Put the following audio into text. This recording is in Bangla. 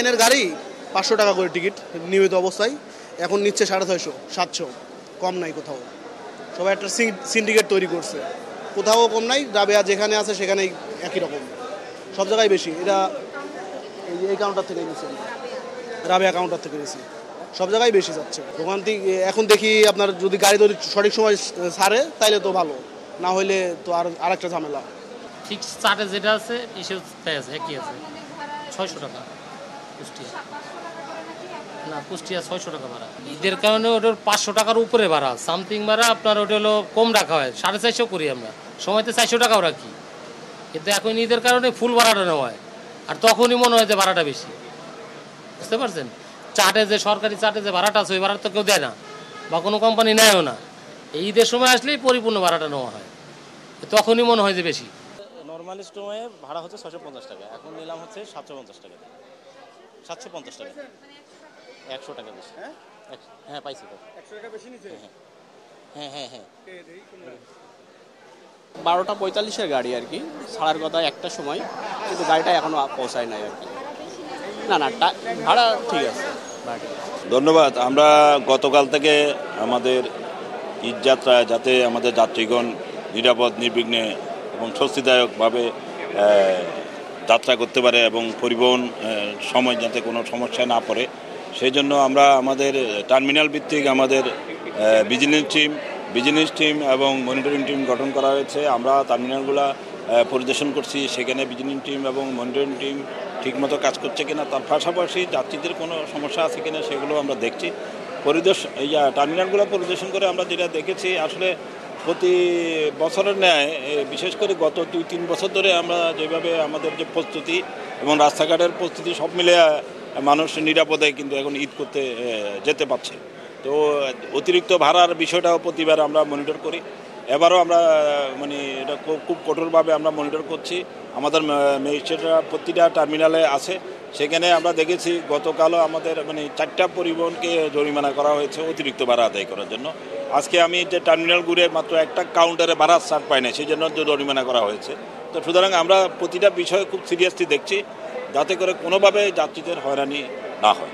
লাইনের গাড়ি 500 টাকা করে টিকিট নিয়মিত অবস্থায়, এখন নিচ্ছে 650 700, কম নাই কোথাও। সবাই একটা সিন্ডিকেট তৈরি করছে, কোথাও কম নাই, রাবেয়া যেখানে আছে সেখানেই একই রকম, সব জায়গায় বেশি। এটা এই কাউন্টার থেকে নিয়েছি, রাবেয়া কাউন্টার থেকে নিয়েছি, সব জায়গায় বেশি যাচ্ছে। ওখান থেকে এখন দেখি আপনার যদি গাড়ি যদি সঠিক সময় ছাড়ে তাইলে তো ভালো, না হইলে তো আর একটা ঝামেলা। ঠিক চার্টে যেটা আছে তাই আছে, একই আছে 600 টাকা কুষ্টিয়া। না, কুষ্টিয়া 600 টাকা ভাড়া। ঈদের কারণে ওটার 500 টাকার উপরে ভাড়া, সামথিং ভাড়া আপনার ওটা হলো কম রাখা হয়, 450 করি আমরা, সময়তে 400 টাকাও রাখি, কিন্তু এখন ঈদের কারণে ফুল ভাড়াটা নেওয়া হয়, আর তখনই মনে হয় যে ভাড়াটা বেশি। বুঝতে পারছেন, চার্টে যে সরকারি চার্টে যে ভাড়াটা আছে ওই ভাড়াটা তো কেউ দেয় না, বা কোনো কোম্পানি নেয়ও না। এই ঈদের সময় আসলেই পরিপূর্ণ ভাড়াটা নেওয়া হয়, তখনই মনে হয় যে বেশি। নর্মালি সময়ে ভাড়া হচ্ছে 650 টাকা, এখন নিলাম হচ্ছে 750 টাকা। 750 টাকা, 100 টাকা বেশি। হ্যাঁ পাইছি তো, 100 টাকা বেশি নিছে। হ্যাঁ হ্যাঁ হ্যাঁ। 12:45-এর গাড়ি আর কি, ছাড়ার কথা একটার সময়, কিন্তু গাড়িটা এখনো পৌঁছায় নাই আর কি। না না, ভাড়া ঠিক আছে। ধন্যবাদ। আমরা গতকাল থেকে আমাদের ঈদ যাত্রায় যাতে আমাদের যাত্রীগণ নিরাপদ নির্বিঘ্নে এবং স্বস্তিদায়কভাবে যাত্রা করতে পারে এবং পরিবহন সময় যাতে কোনো সমস্যা না পড়ে, সেই জন্য আমরা আমাদের টার্মিনাল ভিত্তিক আমাদের ভিজিলেন্স টিম এবং মনিটরিং টিম গঠন করা হয়েছে। আমরা টার্মিনালগুলো পরিদর্শন করছি, সেখানে ভিজিলেন্স টিম এবং মনিটরিং টিম ঠিকমতো কাজ করছে কিনা, তার পাশাপাশি যাত্রীদের কোনো সমস্যা আছে কিনা সেগুলো আমরা দেখছি। টার্মিনালগুলো পরিদর্শন করে আমরা যেটা দেখেছি, আসলে প্রতি বছরের ন্যায় বিশেষ করে গত 2-3 বছর ধরে আমরা যেভাবে আমাদের যে প্রস্তুতি এবং রাস্তাঘাটের প্রস্তুতি সব মিলে মানুষ নিরাপদে কিন্তু এখন ঈদ করতে যেতে পারছে। তো অতিরিক্ত ভাড়ার বিষয়টাও প্রতিবার আমরা মনিটর করি। এবারও আমরা এটা খুব কঠোরভাবে আমরা মনিটর করছি। আমাদের ম্যাজিস্ট্রেটরা প্রতিটা টার্মিনালে আছে, সেখানে আমরা দেখেছি গতকালও আমাদের 4টা পরিবহনকে জরিমানা করা হয়েছে অতিরিক্ত ভাড়া আদায় করার জন্য। আজকে আমি যে টার্মিনাল ঘুরে মাত্র একটা কাউন্টারে ভাড়ার ছাড় পাই না, সেই জন্য জরিমানা করা হয়েছে। তো সুতরাং আমরা প্রতিটা বিষয় খুব সিরিয়াসলি দেখছি, যাতে করে কোনোভাবে যাত্রীদের হয়রানি না হয়।